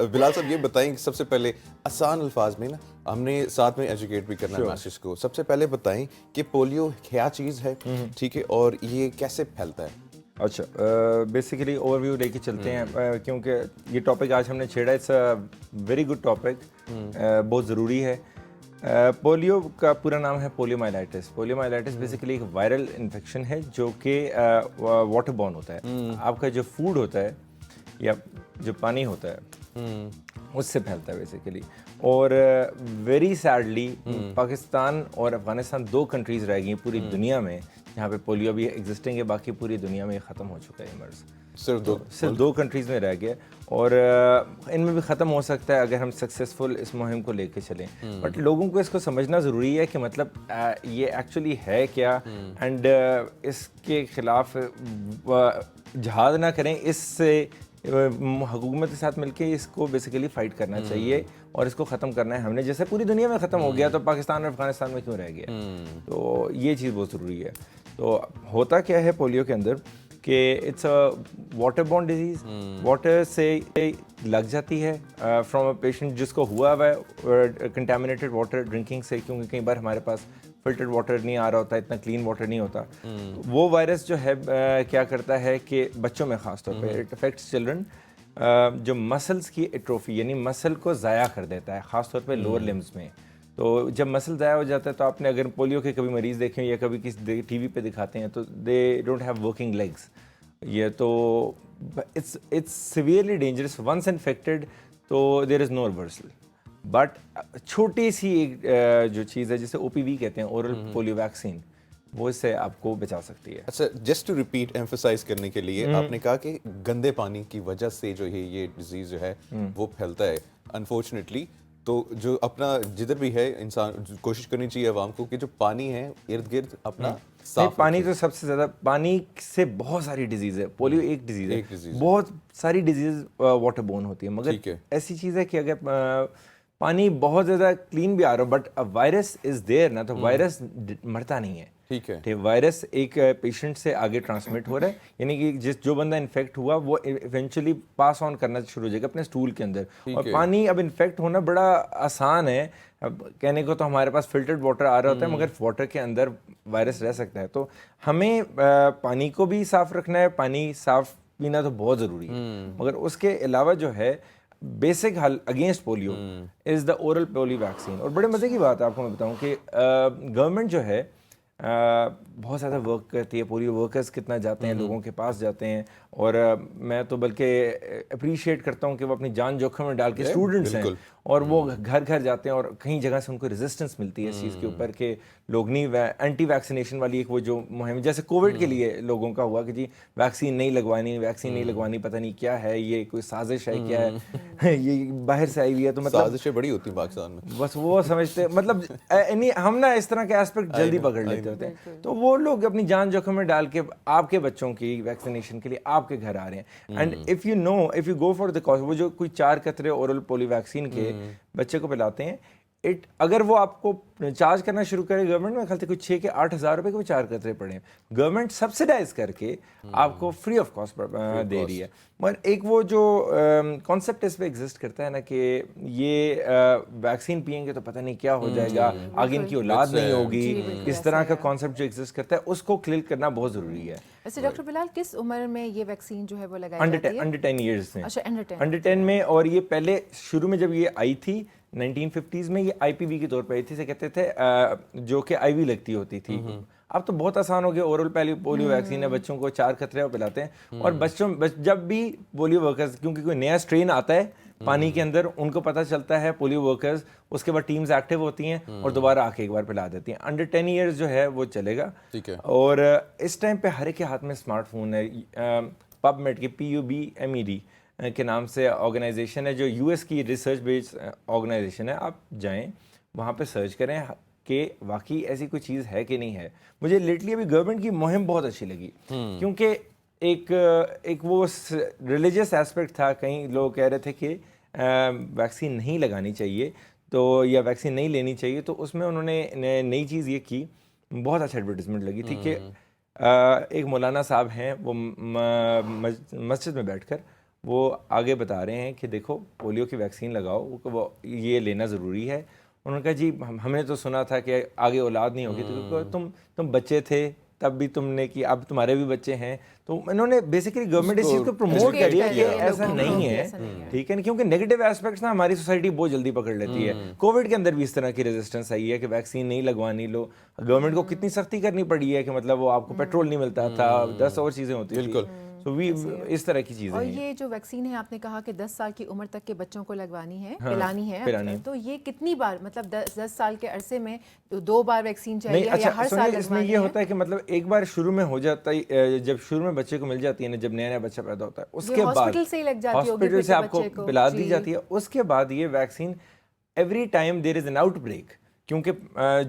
بلال صاحب یہ بتائیں سب سے پہلے آسان الفاظ میں نا، ہم نے ساتھ میں ایجوکیٹ بھی کرنا ہے میسج کو، سب سے پہلے بتائیں کہ پولیو کیا چیز ہے، ٹھیک ہے، اور یہ کیسے پھیلتا ہے؟ اچھا، بیسیکلی اوور ویو لے کے چلتے ہیں، کیونکہ یہ ٹاپک آج ہم نے چھیڑا، اٹس ویری گڈ ٹاپک، بہت ضروری ہے۔ پولیو کا پورا نام ہے پولیو مائلائٹس۔ پولیو مائلائٹس بیسیکلی ایک وائرل انفیکشن ہے جو کہ واٹر بورن ہوتا ہے۔ آپ کا جو فوڈ ہوتا ہے یا جو پانی ہوتا ہے اس سے پھیلتا ہے بیسیکلی، اور ویری سیڈلی پاکستان اور افغانستان 2 کنٹریز رہ گئی ہیں پوری دنیا میں جہاں پہ پولیو بھی ایگزسٹنگ ہے، باقی پوری دنیا میں ختم ہو چکا ہے یہ مرض۔ صرف 2 کنٹریز میں رہ گیا، اور ان میں بھی ختم ہو سکتا ہے اگر ہم سکسیزفل اس مہم کو لے کے چلیں، بٹ لوگوں کو اس کو سمجھنا ضروری ہے کہ مطلب یہ ایکچولی ہے کیا، اینڈ اس کے خلاف جہاد نہ کریں، اس سے حکومت کے ساتھ مل کے اس کو بیسیکلی فائٹ کرنا چاہیے اور اس کو ختم کرنا ہے ہم نے۔ جیسے پوری دنیا میں ختم ہو گیا تو پاکستان اور افغانستان میں کیوں رہ گیا؟ تو یہ چیز بہت ضروری ہے۔ تو ہوتا کیا ہے پولیو کے اندر کہ it's a water borne disease, water سے لگ جاتی ہے فرام اے پیشنٹ جس کو ہوا ہے کنٹامینیٹڈ واٹر ڈرنکنگ سے، کیونکہ کئی بار ہمارے پاس فلٹرڈ واٹر نہیں آ رہا ہوتا، اتنا کلین واٹر نہیں ہوتا۔ وہ وائرس جو ہے کیا کرتا ہے کہ بچوں میں خاص طور پہ اٹ افیکٹس چلڈرن، جو مسلس کی ایٹروفی یعنی مسل کو ضائع کر دیتا ہے، خاص طور پہ لوور لمز میں۔ تو جب مسل ضائع ہو جاتا ہے تو آپ نے اگر پولیو کے کبھی مریض دیکھیں یا کبھی کسی ٹی وی پہ دکھاتے ہیں تو they don't have working legs, یہ تو it's severely dangerous once infected, تو there is know reversal. But چھوٹی سی ایک جو چیز ہے جسے او پی وی کہتے ہیں، اورل پولیو ویکسین، وہ اس سے آپ کو بچا سکتی ہے۔ اچھا، جسٹ ٹو ریپیٹ ایمفسائز کرنے کے لیے آپ نے کہا کہ گندے پانی کی وجہ سے جو ہے یہ ڈیزیز جو ہے وہ پھیلتا ہے انفارچونیٹلی۔ تو جو اپنا جدھر بھی ہے انسان کوشش کرنی چاہیے عوام کو کہ جو پانی ہے ارد گرد اپنا صاف، پانی تو سب سے زیادہ، پانی سے بہت ساری ڈیزیز ہے، پولیو ایک ڈیزیز ہے، بہت ساری ڈیزیز واٹر بورن ہوتی ہے، مگر ایسی چیز ہے کہ اگر پانی بہت زیادہ کلین بھی آ رہا ہو بٹ وائرس از دیئر نا، تو وائرس مرتا نہیں ہے، ٹھیک ہے، وائرس ایک پیشنٹ سے آگے ٹرانسمٹ ہو رہا ہے، یعنی کہ جو بندہ انفیکٹ ہوا وہ ایونچولی پاس آن کرنا شروع ہو جائے گا اپنے اسٹول کے اندر۔ اور پانی اب انفیکٹ ہونا بڑا آسان ہے، اب کہنے کو تو ہمارے پاس فلٹرڈ واٹر آ رہا ہوتا ہے، مگر واٹر کے اندر وائرس رہ سکتا ہے۔ تو ہمیں پانی کو بھی صاف رکھنا ہے، پانی صاف پینا تو بہت ضروری ہے، مگر اس کے علاوہ جو ہے بیسک حل against polio is the oral polio vaccine. اور بڑے مزے کی بات ہے آپ کو میں بتاؤں کہ گورنمنٹ جو ہے بہت زیادہ ورک کرتی ہے، پولیو ورکرز کتنا جاتے ہیں لوگوں کے پاس جاتے ہیں، اور میں تو بلکہ اپریشیٹ کرتا ہوں کہ وہ اپنی جان جوکھم میں ڈال کے اسٹوڈنٹس ہیں اور وہ گھر گھر جاتے ہیں، اور کہیں جگہ سے ان کو ریزسٹنس ملتی ہے اس چیز کے اوپر کہ لوگ نہیں اینٹی ویکسینیشن والی ایک وہ جو مہم جیسے کووڈ کے لیے لوگوں کا ہوا کہ جی ویکسین نہیں لگوانی، پتہ نہیں کیا ہے، یہ کوئی سازش ہے کیا ہے، یہ باہر سے آئی ہوئی ہے، تو مطلب سازشیں بڑی ہوتی ہیں پاکستان میں، بس وہ سمجھتے مطلب ہم نا اس طرح کے ایسپیکٹ جلدی پکڑ لیتے ہوتے ہیں، تو وہ لوگ اپنی جان جوکھم میں ڈال کے آپ کے بچوں کی ویکسینیشن کے لیے آپ کے گھر آ رہے ہیں۔ And if you go for the cause, وہ جو کوئی 4 قطرے اورل پولیو ویکسین کے بچے کو پلاتے ہیں، اگر وہ آپ کو چارج کرنا شروع کرے گورنمنٹ میں، خیال سے کچھ 6 کے 8 ہزار روپے کے وہ 4 قطرے پڑے ہیں، گورنمنٹ سبسیڈائز کر کے آپ کو فری آف کاسٹ دے رہی ہے۔ مگر ایک وہ جو کانسیپٹ اس پہ ایگزسٹ کرتا ہے نا کہ یہ ویکسین پئیں گے تو پتہ نہیں کیا ہو جائے گا، آگے ان کی اولاد نہیں ہوگی، اس طرح کا کانسیپٹ جو ایگزسٹ کرتا ہے اس کو کلیئر کرنا بہت ضروری ہے۔ ویسے ڈاکٹر بلال کس عمر میں یہ ویکسین جو ہے وہ لگائی جاتی ہے؟ انڈر 10 ایئرس میں، اچھا انڈر 10 میں، اور یہ پہلے شروع میں جب یہ آئی تھی 1950s میں، یہ آئی پی وی کے طور پہ آئی تھی، سے کہتے تھے جو کہ آئی وی لگتی ہوتی تھی۔ اب تو بہت آسان ہو گیا، اورل پولیو ویکسین ہے، بچوں کو 4 قطرے پلاتے ہیں، اور بچوں جب بھی پولیو ورکرز، کیونکہ کوئی نیا اسٹرین آتا ہے پانی کے اندر، ان کو پتہ چلتا ہے پولیو ورکرز، اس کے بعد ٹیمز ایکٹیو ہوتی ہیں اور دوبارہ آ کے ایک بار پلا دیتی ہیں۔ انڈر 10 ایئرز جو ہے وہ چلے گا، اور اس ٹائم پہ ہر ایک کے ہاتھ میں اسمارٹ فون ہے۔ پب میڈ کی PUBMED کے نام سے آرگنائزیشن ہے جو US کی ریسرچ بیس آرگنائزیشن ہے، آپ جائیں وہاں پہ سرچ کریں کہ واقعی ایسی کوئی چیز ہے کہ نہیں ہے۔ مجھے لیٹلی ابھی گورنمنٹ کی مہم بہت اچھی لگی، کیونکہ ایک وہ ریلیجیس ایسپیکٹ تھا، کئی لوگ کہہ رہے تھے کہ ویکسین نہیں لگانی چاہیے تو یا ویکسین نہیں لینی چاہیے، تو اس میں انہوں نے نئی چیز یہ کی، بہت اچھا ایڈورٹیزمنٹ لگی تھی کہ ایک مولانا صاحب ہیں، وہ مسجد میں بیٹھ کر وہ آگے بتا رہے ہیں کہ دیکھو پولیو کی ویکسین لگاؤ, وہ یہ لینا ضروری ہے. انہوں نے کہا جی ہم نے تو سنا تھا کہ آگے اولاد نہیں ہوگی, تو تم بچے تھے تب بھی تم نے کی, اب تمہارے بھی بچے ہیں. تو انہوں نے بیسیکلی گورنمنٹ اس چیز کو پروموٹ کر دیا کہ ایسا نہیں ہے, ٹھیک ہے نا, کیونکہ نیگیٹو ایسپیکٹس نا ہماری سوسائٹی بہت جلدی پکڑ لیتی ہے. کووڈ کے اندر بھی اس طرح کی ریزسٹنس آئی ہے کہ ویکسین نہیں لگوانی, لو گورنمنٹ کو کتنی سختی کرنی پڑی ہے کہ مطلب وہ آپ کو پیٹرول نہیں ملتا تھا, 10 اور چیزیں ہوتی تھیں. بالکل, تو اس طرح کی چیزیں. اور یہ جو ویکسین ہے آپ نے کہا کہ 10 سال کی عمر تک کے بچوں کو لگوانی ہے, پلانی ہے, تو یہ کتنی بار, مطلب 10 سال کے عرصے میں 2 بار ویکسین چاہیے یا ہر سال؟ اس میں یہ ہوتا ہے کہ مطلب ایک بار شروع میں ہو جاتا ہے, جب شروع میں بچے کو مل جاتی ہے نا, جب نیا بچہ پیدا ہوتا ہے, اس کے بعد ہاسپٹل سے ہی لگ جاتی ہوگی, ہاسپٹل سے آپ کو پلا دی جاتی ہے. اس کے بعد یہ vaccine every time there is an out break, کیونکہ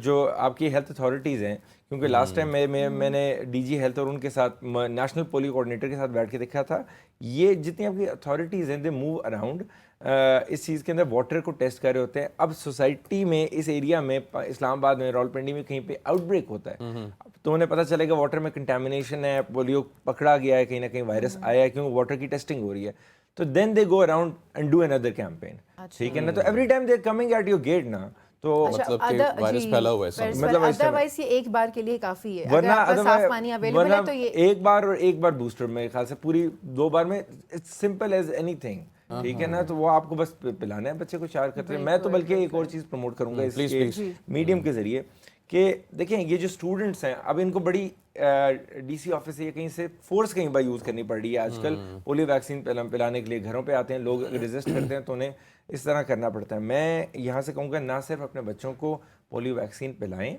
جو آپ کی ہیلتھ اتھارٹیز ہیں, کیونکہ لاسٹ ٹائم میں نے ڈی جی ہیلتھ اور ان کے ساتھ نیشنل پولیو کوآرڈینیٹر کے ساتھ بیٹھ کے دیکھا تھا, یہ جتنی آپ کی اتھارٹیز ہیں دے موو اراؤنڈ اس چیز کے اندر واٹر کو ٹیسٹ کر رہے ہوتے ہیں. اب سوسائٹی میں اس ایریا میں اسلام آباد میں راولپنڈی میں کہیں پہ آؤٹ بریک ہوتا ہے, تو انہیں پتہ چلے گا واٹر میں کنٹامینیشن ہے, پولیو پکڑا گیا ہے, کہیں نہ کہیں وائرس آیا ہے, کیونکہ واٹر کی ٹیسٹنگ ہو رہی ہے. تو then they go around and do اندر کیمپین, ٹھیک ہے نا. تو every time they are coming at your gate نا, تو مطلب کہ وائرس پھیلا ہوا ہے, مطلب ادروائز یہ ایک بار کے لیے کافی ہے, اگر آپ کا صاف پانی اویلیبل ہے تو یہ ایک بار اور ایک بار بوسٹر, میرے خیال سے پوری 2 بار میں اٹس سمپل ایز اینی تھنگ, ٹھیک ہے نا. تو وہ آپ کو بس پلانا ہے بچے کو 4 قطرے. میں تو بلکہ ایک اور چیز پروموٹ کروں گا اس میڈیم کے ذریعے کہ دیکھیں یہ جو اسٹوڈنٹس ہیں, اب ان کو بڑی ڈی سی آفس سے یا کہیں سے فورس کہیں بائی یوز کرنی پڑ رہی ہے آج کل. پولیو ویکسین پلانے کے لیے گھروں پہ آتے ہیں لوگ, ریزسٹ کرتے ہیں تو انہیں اس طرح کرنا پڑتا ہے. میں یہاں سے کہوں گا نہ صرف اپنے بچوں کو پولیو ویکسین پلائیں,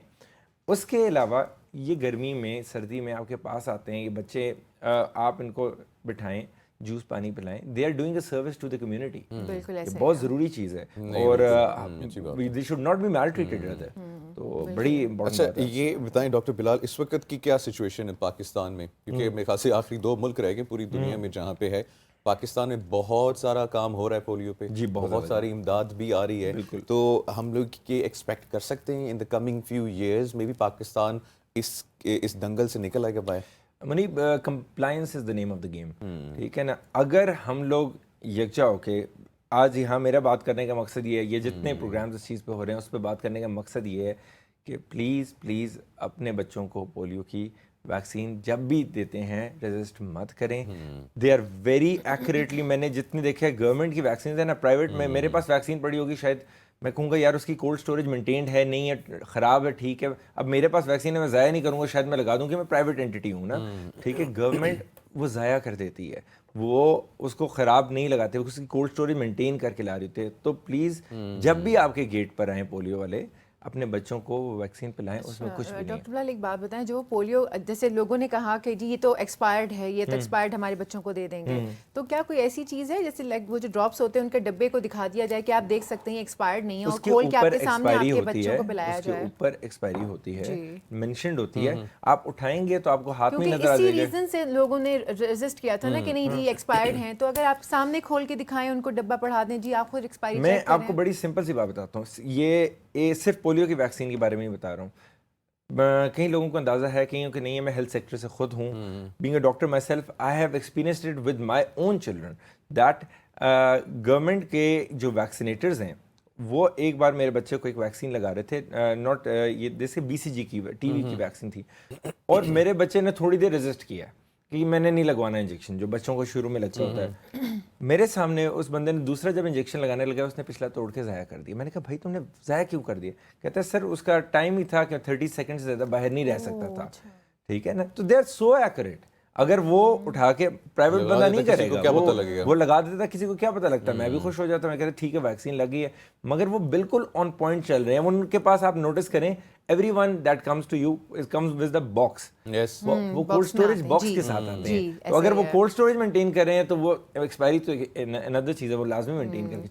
اس کے علاوہ یہ گرمی میں سردی میں آپ کے پاس آتے ہیں یہ بچے, آپ ان کو بٹھائیں, جوس پانی پلائیں, they are doing a service to the community. بالکل ایسے بہت ضروری چیز ہے, اور they should not be maltreated either. تو بڑی اچھا یہ بتائیں ڈاکٹر بلال, اس وقت کی کیا سچویشن ہے پاکستان میں, کیونکہ میرے خیال سے آخری 2 ملک رہ گئے پوری دنیا میں جہاں پہ ہے. پاکستان میں بہت سارا کام ہو رہا ہے پولیو پہ, بہت ساری امداد بھی آ رہی ہے, تو ہم لوگ یہ ایکسپیکٹ کر سکتے ہیں ان دا کمنگ فیو ایئرز میں بھی پاکستان اس دنگل سے نکل آئے گا باہر؟ Money compliance is the name of the game, ٹھیک ہے نا. اگر ہم لوگ یکجا ہو کے, آج یہاں میرا بات کرنے کا مقصد یہ ہے, یہ جتنے پروگرامز اس چیز پہ ہو رہے ہیں اس پہ بات کرنے کا مقصد یہ ہے کہ پلیز اپنے بچوں کو پولیو کی ویکسین جب بھی دیتے ہیں ریزسٹ مت کریں. دے آر ویری ایکوریٹلی, میں نے جتنے دیکھے گورنمنٹ کی ویکسین ہے نا, پرائیویٹ میں میرے پاس ویکسین پڑی ہوگی شاید, میں کہوں گا یار اس کی کولڈ اسٹوریج مینٹینڈ ہے نہیں ہے, خراب ہے, ٹھیک ہے, اب میرے پاس ویکسین ہے میں ضائع نہیں کروں گا, شاید میں لگا دوں کہ میں پرائیویٹ اینٹی ہوں نا, ٹھیک ہے. گورنمنٹ وہ ضائع کر دیتی ہے, وہ اس کو خراب نہیں لگاتے, اس کی کولڈ اسٹوریج مینٹین کر کے لا رہے تھے. تو پلیز جب بھی آپ کے گیٹ پر آئیں پولیو والے, اپنے بچوں کو ویکسین پلائیں, اس میں کچھ بھی نہیں. ڈاکٹر بلال ایک بات بتائیں, جو پولیو جیسے لوگوں نے کہا کہ جی یہ تو ایکسپائرڈ ہے, یہ تو ایکسپائرڈ ہمارے بچوں کو دے دیں گے, تو کیا کوئی ایسی چیز ہے جیسے لائک وہ جو ڈراپس ہوتے ہیں ان کے ڈبے کو دکھا دیا جائے کہ آپ دیکھ سکتے ہیں ایکسپائرڈ نہیں ہے, اور کھول کے آپ کے سامنے آپ کے بچوں کو پلایا جائے؟ اس کے اوپر ایکسپائری ہوتی ہے, مینشنڈ ہوتی ہے, آپ اٹھائیں گے تو آپ کو ہاتھ میں نظر آ جائے گا. اسی ریزن سے لوگوں نے ریزسٹ کیا تھا نا کہ نہیں جی ایکسپائرڈ ہیں, تو اگر آپ سامنے کھول کے دکھائیں ان کو ڈبہ پڑھا دیں, جی آپ خود ایکسپائری چیک کریں. میں آپ کو بڑی سمپل سی بات بتاتا ہوں, یہ صرف پولیو کی ویکسین کے بارے میں ہی بتا رہا ہوں. کئی لوگوں کو اندازہ ہے, کہیں کہ نہیں ہے, میں ہیلتھ سیکٹر سے خود ہوں, being a doctor my self, I have experienced it with my own children that government کے جو ویکسینیٹرز ہیں وہ ایک بار میرے بچے کو ایک ویکسین لگا رہے تھے, ناٹ یہ جیسے BCG کی ٹی وی کی ویکسین تھی, اور میرے بچے نے تھوڑی دیر ریزسٹ کیا کہ میں نے نہیں لگوانا انجیکشن, جو بچوں کو شروع میں لگتا ہوتا ہے. میرے سامنے اس بندے نے دوسرا جب انجیکشن لگانے لگا, اس نے پچھلا توڑ کے ضائع کر دیا. میں نے کہا بھائی تم نے ضائع کیوں کر دیا؟ کہتا ہے سر اس کا ٹائم ہی تھا کہ 30 سیکنڈ سے زیادہ باہر نہیں رہ سکتا تھا, ٹھیک ہے نا. تو دے آر سو ایکوریٹ. اگر وہ اٹھا کے پرائیویٹ بندہ نہیں کرے گا, وہ لگا دیتا, کسی کو کیا پتہ لگتا, میں بھی خوش ہو جاتا, میں کہتا ٹھیک ہے ویکسین لگی ہے, مگر وہ بالکل آن پوائنٹ چل رہے ہیں. ان کے پاس آپ نوٹس کریں, everyone that comes to you comes with the box. وہ کولڈ اسٹوریج باکس کے ساتھ آتے ہیں, تو اگر وہ کولڈ اسٹوریج مینٹین کر رہے ہیں تو وہ ایکسپائری تو another چیز ہے, وہ لازمی مینٹین کر کے